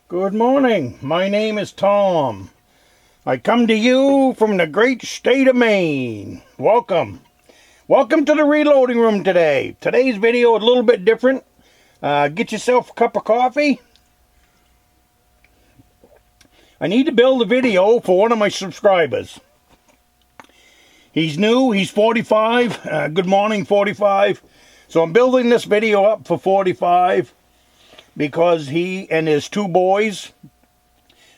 Good morning. My name is Tom. I come to you from the great state of Maine. Welcome. Welcome to the reloading room today. Today's video is a little bit different. Get yourself a cup of coffee. I need to build a video for one of my subscribers. He's new. He's 45. Good morning, 45. So I'm building this video up for 45. Because he and his two boys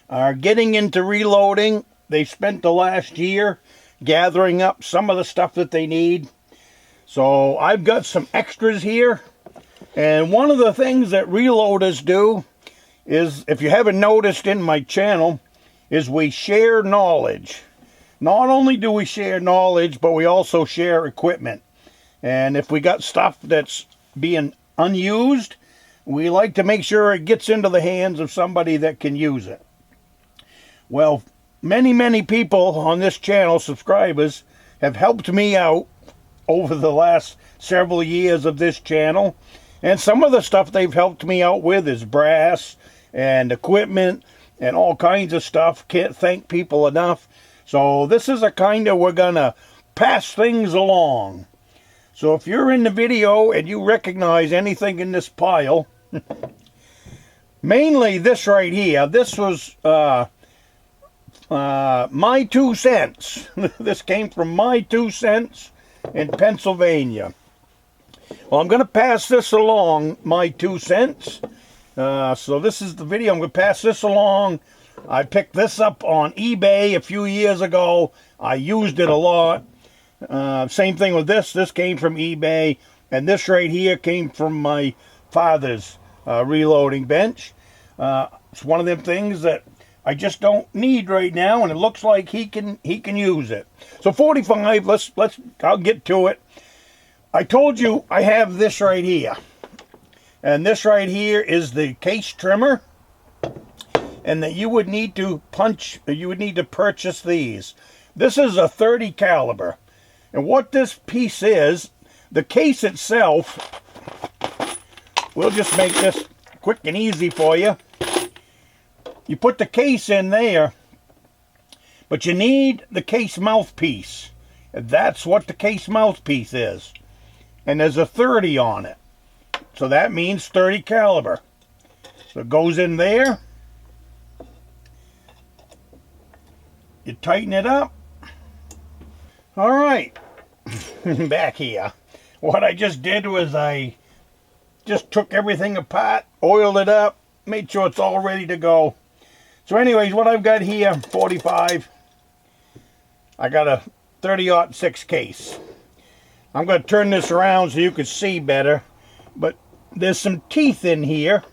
are getting into reloading. They spent the last year gathering up some of the stuff that they need. So I've got some extras here. And one of the things that reloaders do is, if you haven't noticed in my channel, is we share knowledge. Not only do we share knowledge, but we also share equipment. And if we got stuff that's being unused, we like to make sure it gets into the hands of somebody that can use it. Well, many people on this channel, subscribers, have helped me out over the last several years of this channel. And some of the stuff they've helped me out with is brass and equipment and all kinds of stuff. Can't thank people enough. So this is a kind of, we're going to pass things along. So if you're in the video and you recognize anything in this pile, mainly this right here, this was my 2 cents. This came from my 2 cents in Pennsylvania. Well, I'm going to pass this along, my 2 cents. So this is the video. I'm going to pass this along. I picked this up on eBay a few years ago. I used it a lot. Same thing with this. This came from eBay. And this right here came from my father's reloading bench. It's one of them things that I just don't need right now, and it looks like he can use it. So 45, I'll get to it. I told you I have this right here. And this right here is the case trimmer. And that you would need to purchase these. This is a 30 caliber. And what this piece is, the case itself, we'll just make this quick and easy for you. You put the case in there, but you need the case mouthpiece. That's what the case mouthpiece is. And there's a 30 on it. So that means 30 caliber. So it goes in there. You tighten it up. All right. Back here. What I just did was I just took everything apart, oiled it up, made sure it's all ready to go. So anyways, what I've got here, 45, I got a 30-06 case. I'm going to turn this around so you can see better, but there's some teeth in here.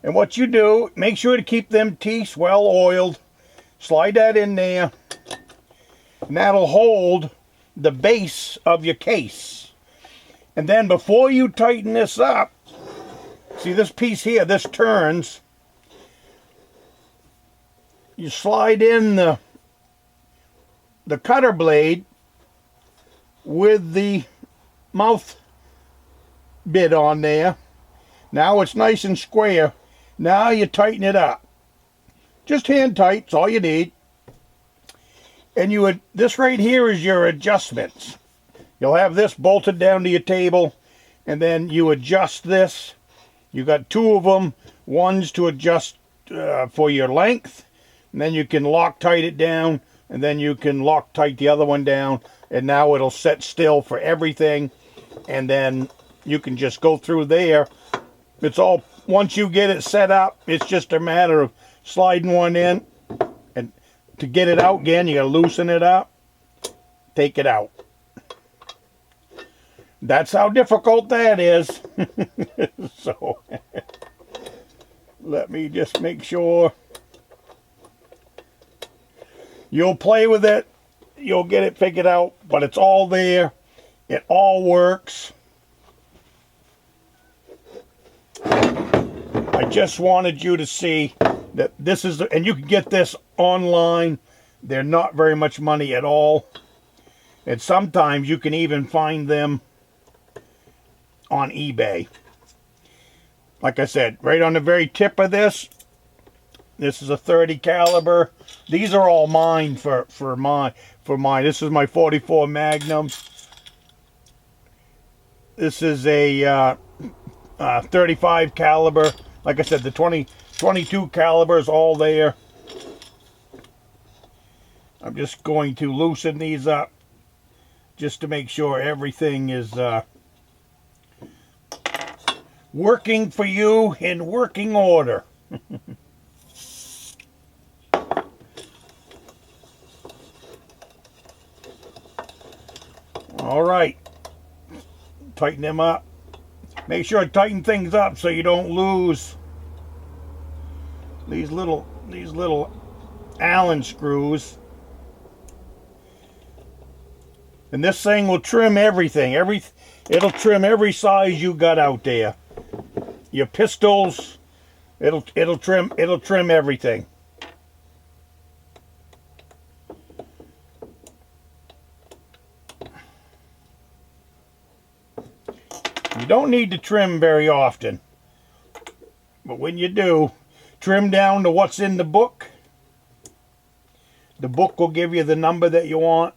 And what you do, make sure to keep them teeth well oiled. Slide that in there, and that'll hold the base of your case. And then before you tighten this up, see this piece here, this turns. You slide in the cutter blade with the mouth bit on there. Now it's nice and square. Now you tighten it up. Just hand tight, it's all you need. And this right here is your adjustments. You'll have this bolted down to your table, and then you adjust this. You got 2 of them. One's to adjust for your length, and then you can Loctite it down, and then you can Loctite the other one down, and now it'll set still for everything, and then you can just go through there. It's all, once you get it set up, it's just a matter of sliding one in, and to get it out again, you got to loosen it up, take it out. That's how difficult that is. So, let me just make sure. You'll play with it. You'll get it figured out. But it's all there. It all works. I just wanted you to see that this is, and you can get this online. They're not very much money at all. And sometimes you can even find them on eBay. Like I said, right on the very tip of this This is a 30 caliber. These are all mine for mine. This is my 44 Magnum. This is a 35 caliber. Like I said, the 22 caliber is all there. I'm just going to loosen these up just to make sure everything is working for you in working order. All right, tighten them up. Make sure to tighten things up so you don't lose these little Allen screws. And this thing will trim everything. It'll trim every size you got out there. Your pistols, it'll trim everything. You don't need to trim very often, but when you do, trim down to what's in the book. The book will give you the number that you want.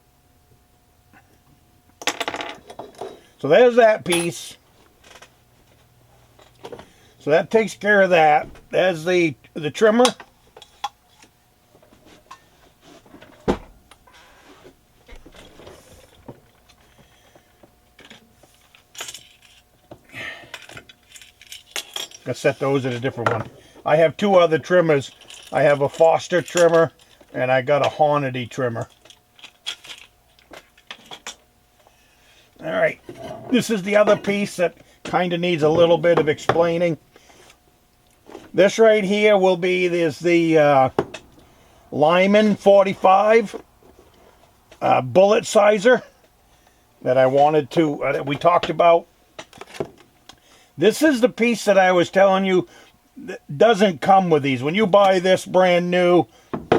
So there's that piece. So that takes care of that. There's the trimmer. I set those in a different one. I have two other trimmers. I have a Foster trimmer and I got a Hornady trimmer. All right, this is the other piece that kind of needs a little bit of explaining. This right here will be the Lyman 45 bullet sizer that I wanted to, that we talked about. This is the piece that I was telling you that doesn't come with these. When you buy this brand new,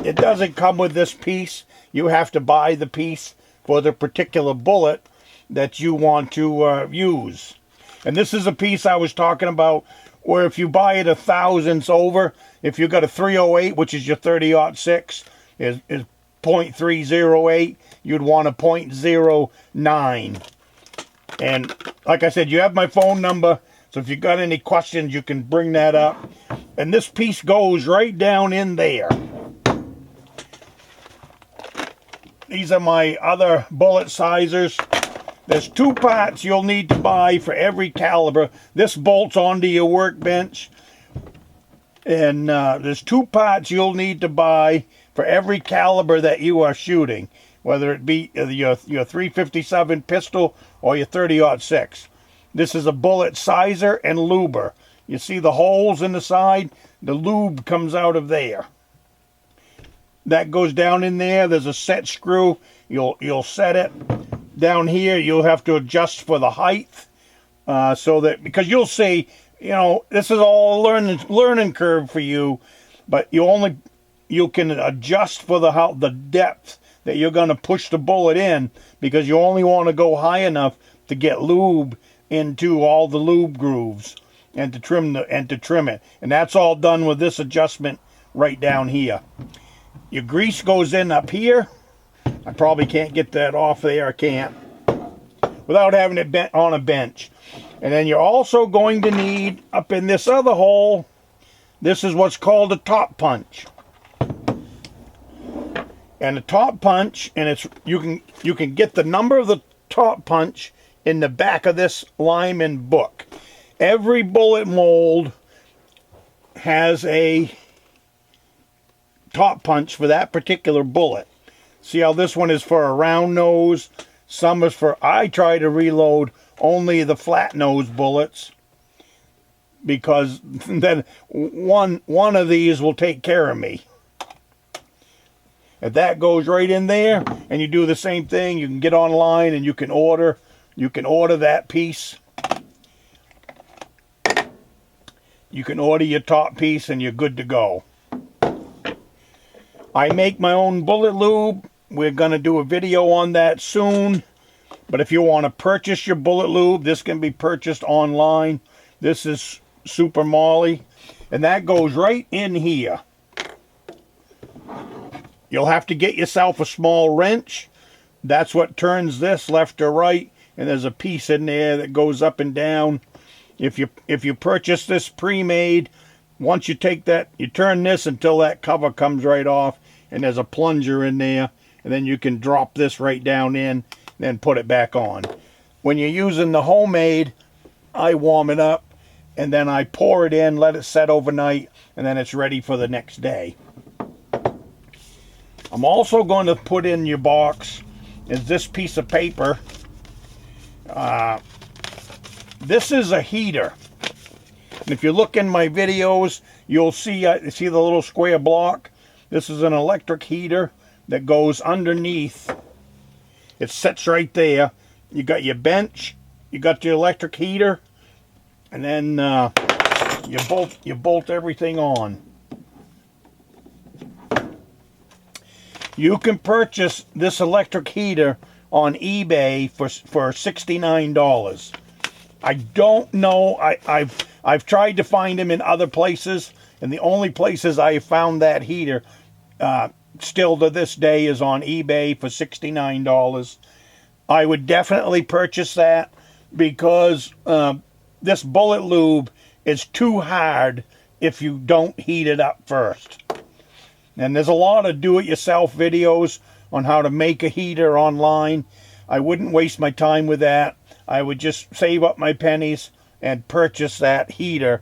it doesn't come with this piece. You have to buy the piece for the particular bullet that you want to use. And this is a piece I was talking about where if you buy it 1/1000ths over, if you got a 308, which is your 30-06, is 0.308, you'd want a 0.09. And like I said, you have my phone number, so if you got any questions, you can bring that up. And this piece goes right down in there. These are my other bullet sizers. There's two parts you'll need to buy for every caliber. This bolts onto your workbench. And there's two parts you'll need to buy for every caliber that you are shooting, whether it be your 357 pistol or your 30-06. This is a bullet sizer and luber. You see the holes in the side? The lube comes out of there. That goes down in there. There's a set screw. You'll set it. Down here, you'll have to adjust for the height, so that, because you'll see, you know, this is all a learning curve for you, but you can adjust for the depth that you're going to push the bullet in, because you only want to go high enough to get lube into all the lube grooves and to trim it. And that's all done with this adjustment right down here. Your grease goes in up here. I probably can't get that off there. I can't. Without having it bent on a bench. And then you're also going to need, up in this other hole, this is what's called a top punch. And a top punch, and it's you can get the number of the top punch in the back of this Lyman book. Every bullet mold has a top punch for that particular bullet. See how this one is for a round nose? Some is for, I try to reload only the flat nose bullets, because then one of these will take care of me. If that goes right in there, and you do the same thing, you can get online and you can order that piece. You can order your top piece and you're good to go. I make my own bullet lube. We're going to do a video on that soon. But if you want to purchase your bullet lube, this can be purchased online. This is Super Molly. And that goes right in here. You'll have to get yourself a small wrench. That's what turns this left or right, and there's a piece in there that goes up and down. If you purchase this pre-made, once you take that, you turn this until that cover comes right off, and there's a plunger in there, and then you can drop this right down in, then put it back on. When you're using the homemade, I warm it up, and then I pour it in, let it set overnight, and then it's ready for the next day. I'm also going to put in your box is this piece of paper. This is a heater. And if you look in my videos, you'll see the little square block. This is an electric heater that goes underneath. It sits right there. You got your bench, you got your electric heater, and then you bolt everything on. You can purchase this electric heater on eBay for $69. I don't know. I've tried to find them in other places, and the only places I found that heater still to this day is on eBay for $69. I would definitely purchase that because this bullet lube is too hard if you don't heat it up first. And there's a lot of do-it-yourself videos on how to make a heater online. I wouldn't waste my time with that. I would just save up my pennies and purchase that heater.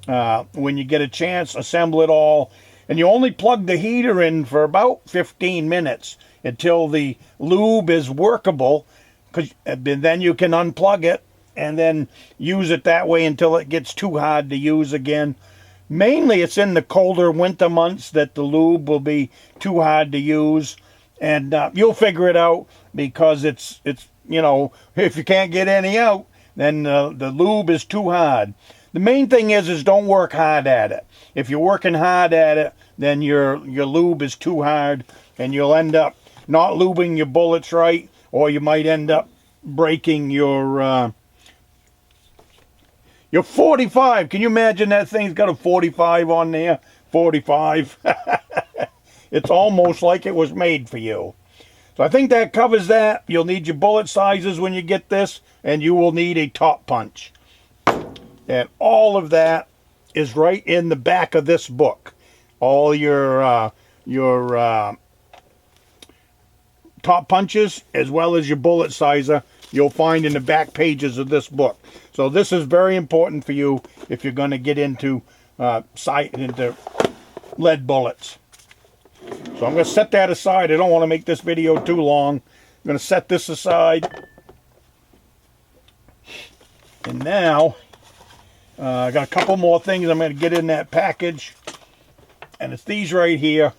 When you get a chance, assemble it all. And you only plug the heater in for about 15 minutes until the lube is workable. Then you can unplug it and then use it that way until it gets too hard to use again. Mainly it's in the colder winter months that the lube will be too hard to use. And you'll figure it out because it's you know, if you can't get any out, then the lube is too hard. The main thing is don't work hard at it. If you're working hard at it, then your lube is too hard, and you'll end up not lubing your bullets right, or you might end up breaking your 45. Can you imagine that thing's got a 45 on there? 45. It's almost like it was made for you. So I think that covers that. You'll need your bullet sizes when you get this, and you will need a top punch. And all of that is right in the back of this book. All your top punches, as well as your bullet sizer, you'll find in the back pages of this book. So this is very important for you if you're going to get into lead bullets. So I'm going to set that aside. I don't want to make this video too long. I'm going to set this aside. And now, I got a couple more things I'm going to get in that package. And it's these right here.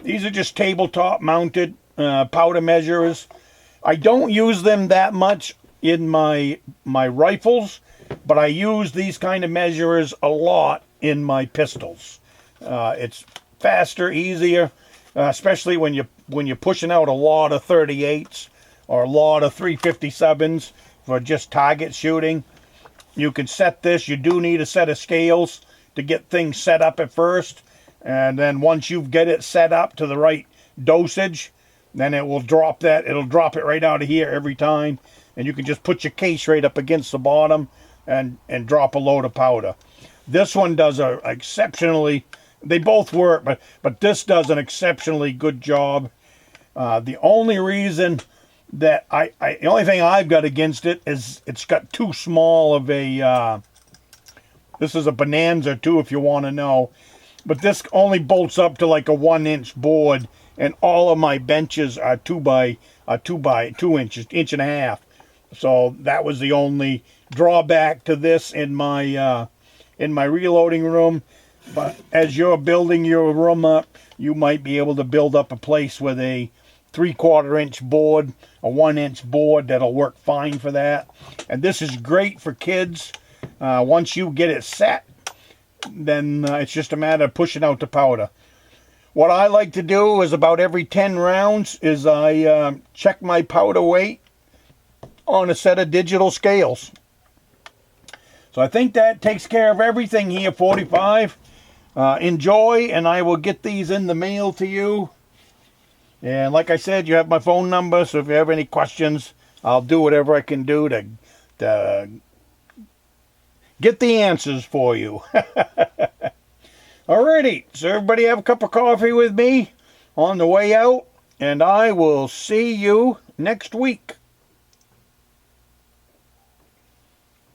These are just tabletop mounted powder measurers. I don't use them that much in my rifles, but I use these kind of measurers a lot in my pistols. It's faster, easier, especially when you're pushing out a lot of 38s or a lot of 357s for just target shooting. You can set this. You do need a set of scales to get things set up at first, and then once you get it set up to the right dosage, then it will drop that. It'll drop it right out of here every time, and you can just put your case right up against the bottom and drop a load of powder. This one does a exceptionally, they both work, but this does an exceptionally good job. The only reason that the only thing I've got against it is it's got too small of a, this is a Bonanza too, if you want to know, but this only bolts up to like a 1-inch board, and all of my benches are 2 by 2 inches, inch and a half. So that was the only drawback to this in my reloading room. But as you're building your room up, you might be able to build up a place with a 3/4 inch board, a 1-inch board that'll work fine for that. And this is great for kids. Once you get it set, then it's just a matter of pushing out the powder. What I like to do is about every 10 rounds is I check my powder weight on a set of digital scales. So I think that takes care of everything here, 45. enjoy, and I will get these in the mail to you. And like I said, you have my phone number, so if you have any questions, I'll do whatever I can do to get the answers for you. Alrighty, so everybody have a cup of coffee with me on the way out, and I will see you next week.